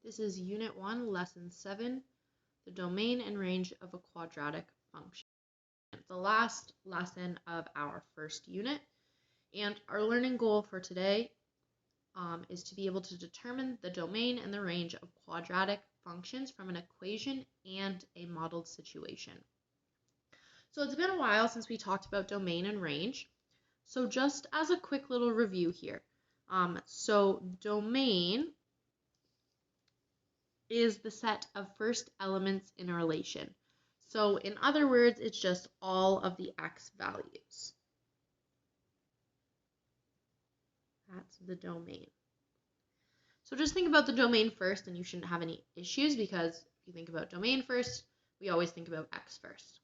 This is Unit 1, Lesson 7, the domain and range of a quadratic function. It's the last lesson of our first unit, and our learning goal for today is to be able to determine the domain and the range of quadratic functions from an equation and a modeled situation. So it's been a while since we talked about domain and range. So just as a quick little review here. So domain is the set of first elements in a relation. So in other words, it's just all of the x values. That's the domain. So just think about the domain first, and you shouldn't have any issues, because if you think about domain first, we always think about x first.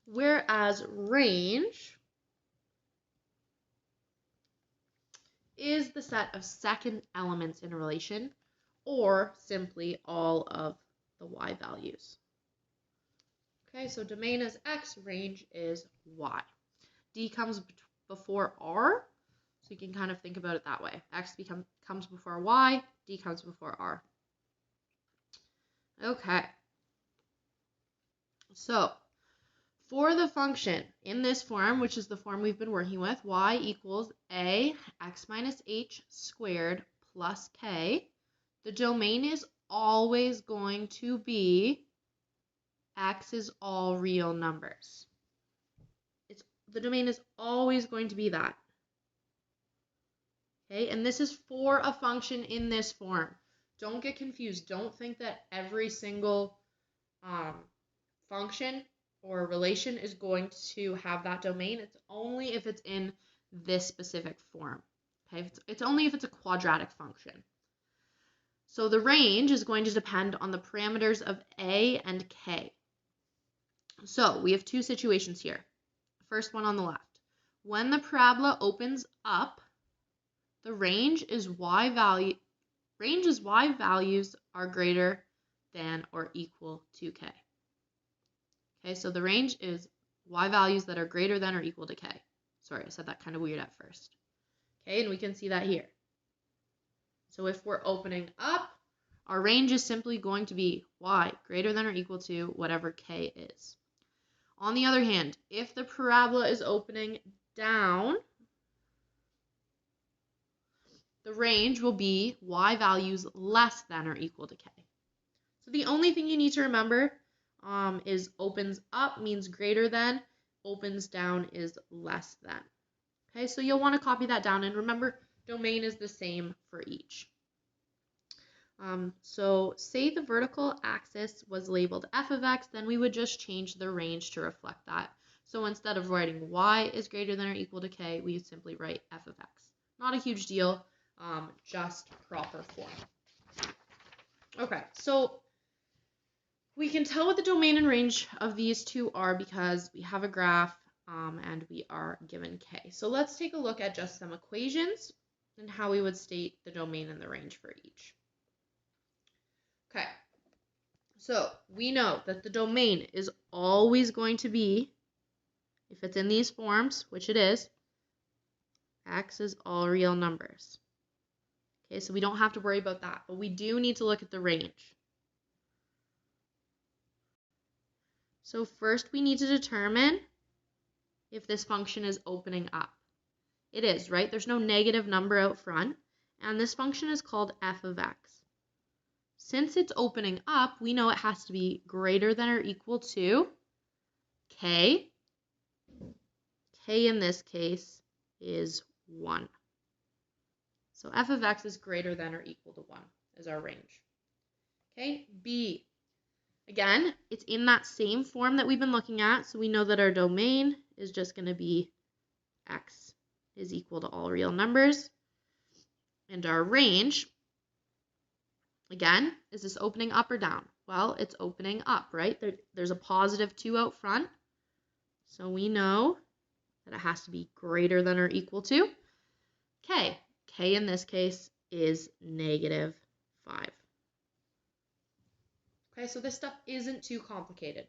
Whereas range is the set of second elements in a relation, or simply all of the y values. Okay, so domain is x, range is y. D comes before r, so you can kind of think about it that way. X comes before y, D comes before r. Okay, so for the function in this form, which is the form we've been working with, y equals a x minus h squared plus k, the domain is always going to be x is all real numbers. The domain is always going to be that. Okay, and this is for a function in this form. Don't get confused. Don't think that every single function or relation is going to have that domain. It's only if it's in this specific form. Okay, it's only if it's a quadratic function. So the range is going to depend on the parameters of a and k. So we have two situations here. First one on the left. When the parabola opens up, the range is y values are greater than or equal to k. Okay, so the range is y values that are greater than or equal to k. Sorry, I said that kind of weird at first. Okay, and we can see that here. So if we're opening up, our range is simply going to be y greater than or equal to whatever k is. On the other hand, if the parabola is opening down, the range will be y values less than or equal to k. So the only thing you need to remember is opens up means greater than, opens down is less than. Okay, so you'll want to copy that down, and remember, domain is the same for each. So say the vertical axis was labeled f of x, then we would just change the range to reflect that. So instead of writing y is greater than or equal to k, we would simply write f of x. Not a huge deal, just proper form. Okay, so we can tell what the domain and range of these two are because we have a graph and we are given k. So let's take a look at just some equations and how we would state the domain and the range for each. Okay, so we know that the domain is always going to be, if it's in these forms, which it is, x is all real numbers. Okay, so we don't have to worry about that, but we do need to look at the range. So first we need to determine if this function is opening up. It is, right? There's no negative number out front, and this function is called f of x. Since it's opening up, we know it has to be greater than or equal to k. K in this case is 1. So f of x is greater than or equal to 1 is our range. Okay, b. Again, it's in that same form that we've been looking at, so we know that our domain is just going to be x is equal to all real numbers. And our range, again, is this opening up or down? Well, it's opening up, right? There's a positive 2 out front, so we know that it has to be greater than or equal to k. K in this case is -5. Okay, so this stuff isn't too complicated.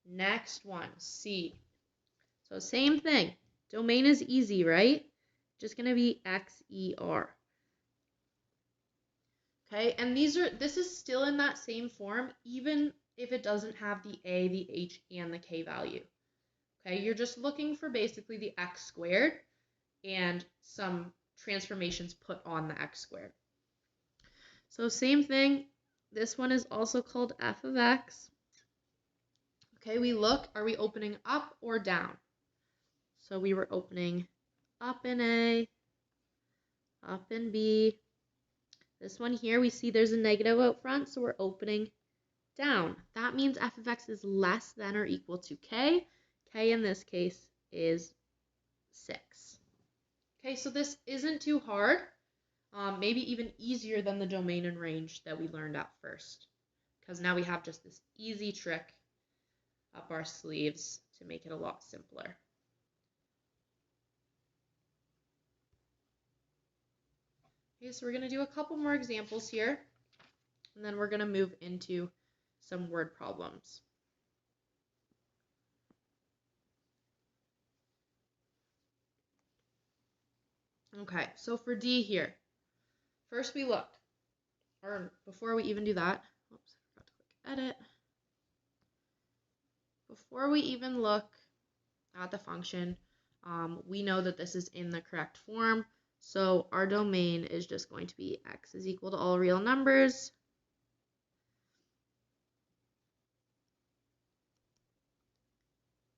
Next one, C. So same thing. Domain is easy, right? Just going to be XER. Okay, and this is still in that same form, even if it doesn't have the a, the h, and the k value. Okay, you're just looking for basically the x squared and some transformations put on the x squared. So same thing, this one is also called f of x. Okay, we look, are we opening up or down? So we were opening up in A, up in B. This one here, we see there's a negative out front, so we're opening down. That means f of x is less than or equal to k. K in this case is 6. Okay, so this isn't too hard. Maybe even easier than the domain and range that we learned at first, because now we have just this easy trick up our sleeves to make it a lot simpler. Okay, so we're going to do a couple more examples here, and then we're going to move into some word problems. Okay, so for D here, first we look, or before we even do that, oops, I forgot to click edit. Before we even look at the function, we know that this is in the correct form. So our domain is just going to be x is equal to all real numbers.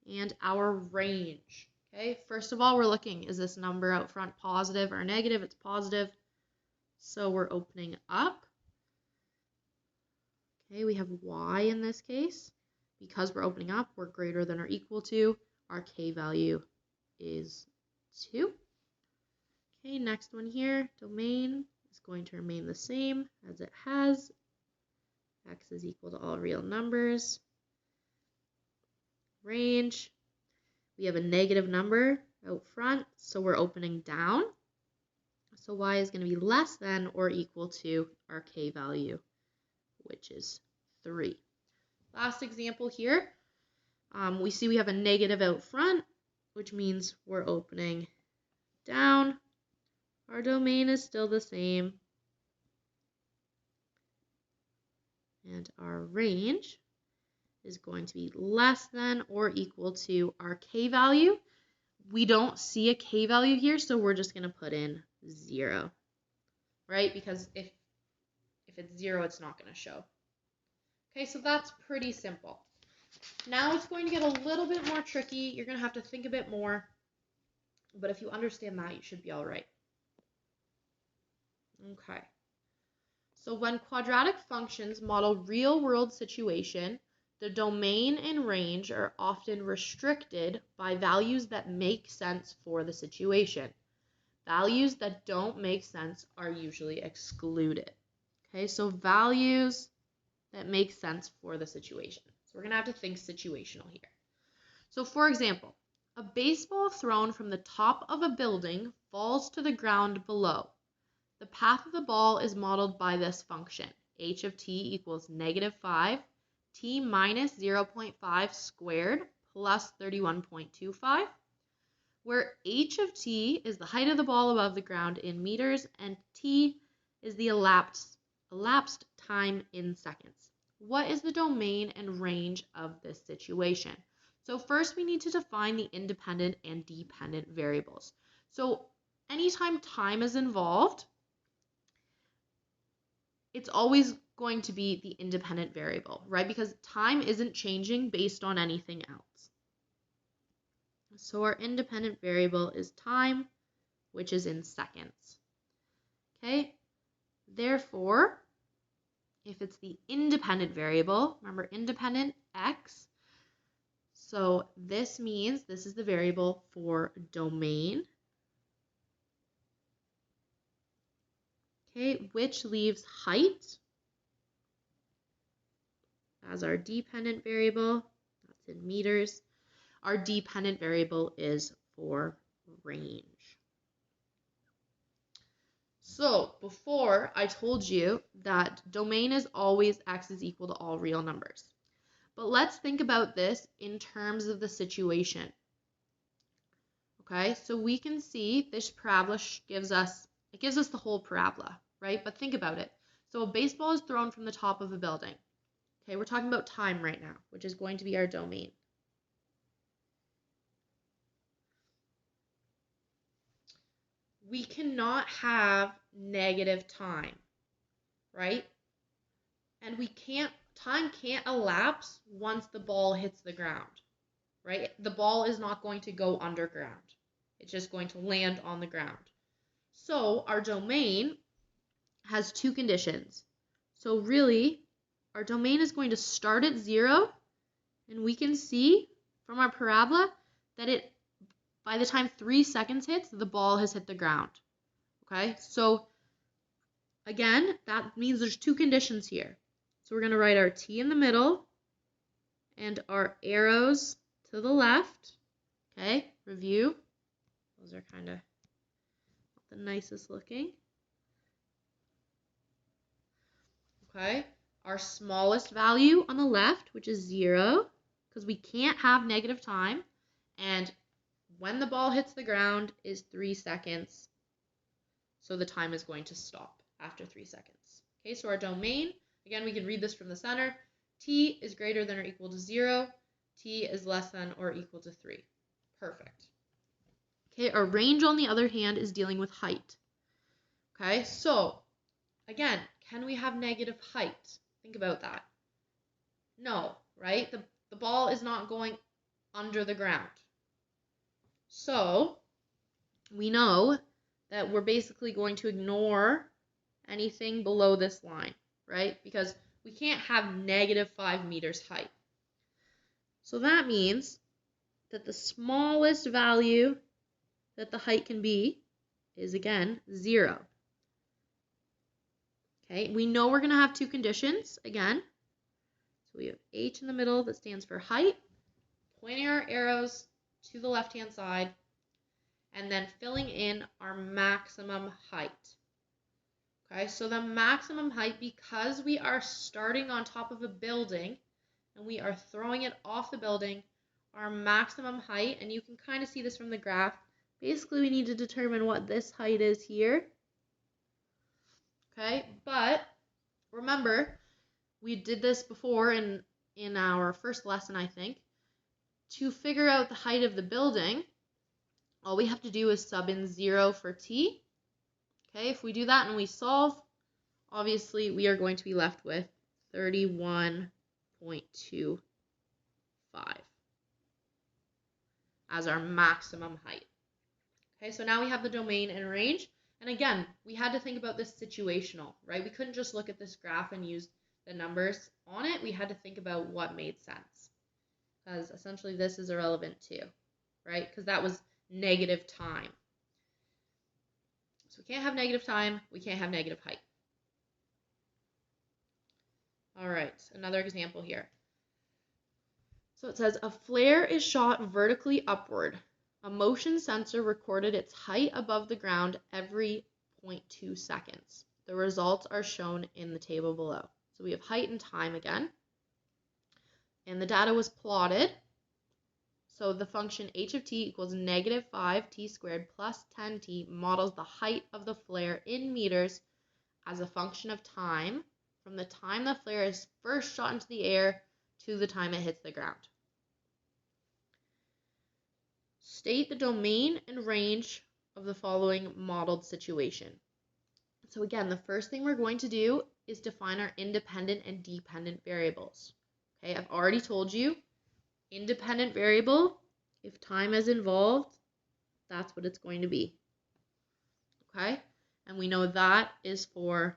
And our range. Okay, first of all, we're looking, is this number out front positive or negative? It's positive. So we're opening up. Okay, we have y in this case. Because we're opening up, we're greater than or equal to. Our k value is 2. Okay, next one here, domain is going to remain the same as it has. X is equal to all real numbers. Range, we have a negative number out front, so we're opening down. So y is going to be less than or equal to our k value, which is 3. Last example here, we see we have a negative out front, which means we're opening down. Our domain is still the same. And our range is going to be less than or equal to our k value. We don't see a k value here, so we're just going to put in 0, right? Because if it's 0, it's not going to show. Okay, so that's pretty simple. Now it's going to get a little bit more tricky. You're going to have to think a bit more, but if you understand that, you should be all right. Okay. So when quadratic functions model real-world situation, the domain and range are often restricted by values that make sense for the situation. Values that don't make sense are usually excluded. Okay, so values that make sense for the situation. So we're going to have to think situational here. So for example, a baseball thrown from the top of a building falls to the ground below. The path of the ball is modeled by this function. H of t equals -5, t minus 0.5 squared plus 31.25, where h of t is the height of the ball above the ground in meters and t is the elapsed time in seconds. What is the domain and range of this situation? So first we need to define the independent and dependent variables. So anytime time is involved, it's always going to be the independent variable, right? Because time isn't changing based on anything else. So our independent variable is time, which is in seconds. Okay, therefore, if it's the independent variable, remember independent x, so this means this is the variable for domain. Okay, which leaves height as our dependent variable. That's in meters. Our dependent variable is for range. So before I told you that domain is always x is equal to all real numbers. But let's think about this in terms of the situation. Okay, so we can see this parabola gives us the whole parabola, right? But think about it. So a baseball is thrown from the top of a building. Okay, we're talking about time right now, which is going to be our domain. We cannot have negative time, right? And time can't elapse once the ball hits the ground, right? The ball is not going to go underground. It's just going to land on the ground. So our domain has two conditions. So really, our domain is going to start at 0, and we can see from our parabola that by the time 3 seconds hits, the ball has hit the ground. Okay, so again, that means there's two conditions here. So we're going to write our t in the middle and our arrows to the left. Okay, review. Those are kind of the nicest looking. Okay, our smallest value on the left, which is 0, because we can't have negative time. And when the ball hits the ground is 3 seconds. So the time is going to stop after 3 seconds. Okay, so our domain, again, we can read this from the center. T is greater than or equal to 0. T is less than or equal to 3. Perfect. Okay, our range, on the other hand, is dealing with height. Okay, so again, can we have negative height? Think about that. No, right? The ball is not going under the ground. So we know that we're basically going to ignore anything below this line, right? Because we can't have negative 5 meters height. So that means that the smallest value that the height can be is, again, 0. Okay, we know we're going to have two conditions, again. So we have h in the middle that stands for height, pointing our arrows to the left-hand side, and then filling in our maximum height. Okay, so the maximum height, because we are starting on top of a building and we are throwing it off the building, our maximum height, and you can kind of see this from the graph, basically we need to determine what this height is here. Okay, but remember, we did this before in our first lesson, I think. To figure out the height of the building, all we have to do is sub in 0 for t. Okay, if we do that and we solve, obviously we are going to be left with 31.25 as our maximum height. Okay, so now we have the domain and range. And again, we had to think about this situational, right? We couldn't just look at this graph and use the numbers on it. We had to think about what made sense. Because essentially this is irrelevant too, right? Because that was negative time. So we can't have negative time, we can't have negative height. All right, another example here. So it says, a flare is shot vertically upward. A motion sensor recorded its height above the ground every 0.2 seconds. The results are shown in the table below. So we have height and time again. And the data was plotted. So the function h of t equals negative 5t squared plus 10t models the height of the flare in meters as a function of time from the time the flare is first shot into the air to the time it hits the ground. State the domain and range of the following modeled situation. So again, the first thing we're going to do is define our independent and dependent variables. Okay, I've already told you, independent variable, if time is involved, that's what it's going to be. Okay, and we know that is for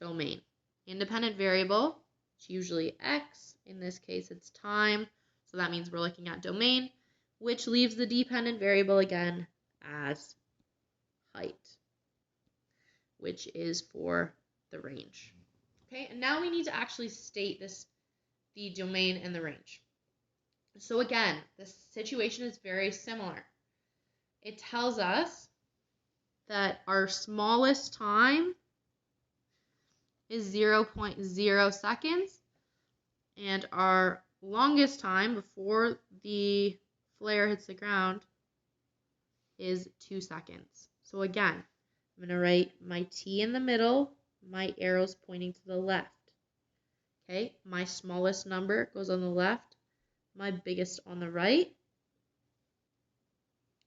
domain. Independent variable, it's usually x. In this case, it's time. So that means we're looking at domain, which leaves the dependent variable again as height, which is for the range. Okay, and now we need to actually state the domain and the range. So again, this situation is very similar. It tells us that our smallest time is 0.0 seconds, and our longest time before the flare hits the ground is 2 seconds. So again, I'm going to write my t in the middle my arrow's pointing to the left. Okay, my smallest number goes on the left, my biggest on the right,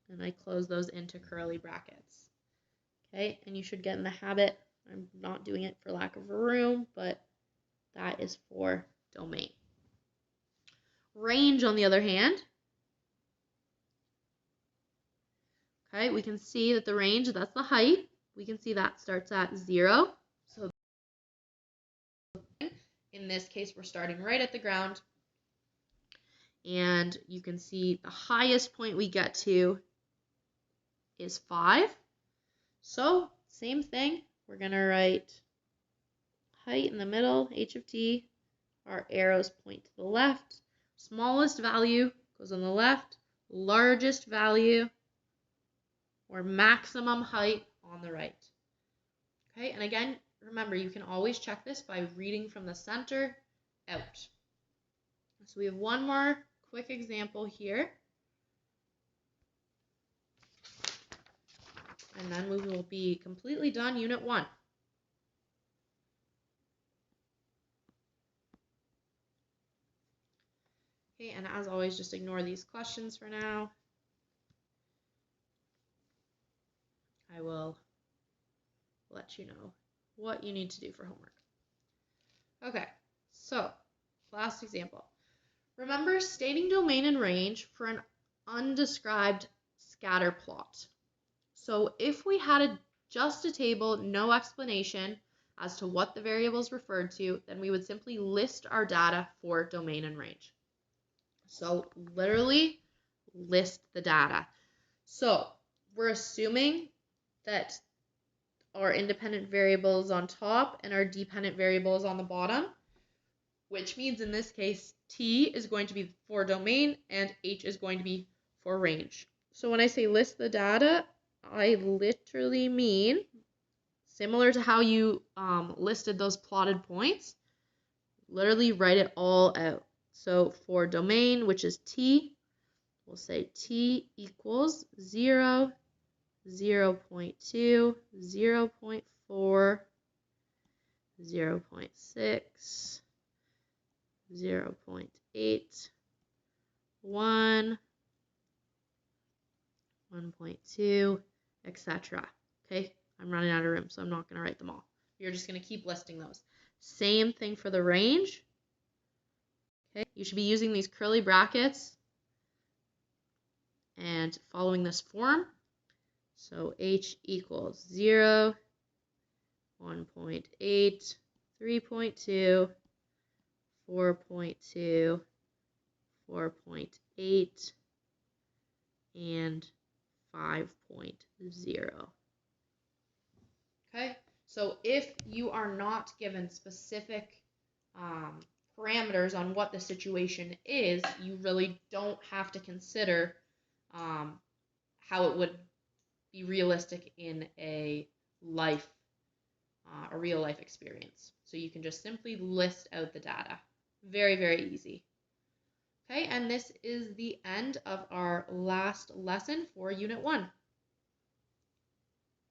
and I close those into curly brackets. Okay, and you should get in the habit. I'm not doing it for lack of room, but that is for domain. Range, on the other hand, okay, we can see that the range, that's the height. We can see that starts at 0. So in this case, we're starting right at the ground. And you can see the highest point we get to is 5. So same thing. We're going to write height in the middle, h of t. Our arrows point to the left. Smallest value goes on the left. Largest value or maximum height on the right. Okay, and again, remember, you can always check this by reading from the center out. So we have one more quick example here. And then we will be completely done Unit 1. Okay, and as always, just ignore these questions for now. I will let you know what you need to do for homework. Okay, so last example. Remember stating domain and range for an undescribed scatter plot. So if we had just a table, no explanation as to what the variables referred to, then we would simply list our data for domain and range. So literally list the data. So we're assuming that our independent variable is on top and our dependent variable is on the bottom, which means in this case, T is going to be for domain and H is going to be for range. So when I say list the data, I literally mean, similar to how you listed those plotted points, literally write it all out. So for domain, which is T, we'll say T equals 0, 0.2, 0.4, 0.6, 0.8, 1, 1.2, etc. Okay, I'm running out of room, so I'm not going to write them all. You're just going to keep listing those. Same thing for the range. Okay, you should be using these curly brackets and following this form. So H equals 0, 1.8, 3.2, 4.2, 4.8, and 5.0. Okay, so if you are not given specific parameters on what the situation is, you really don't have to consider how it would be realistic in a real life experience. So you can just simply list out the data. Very, very easy. Okay, and this is the end of our last lesson for Unit 1.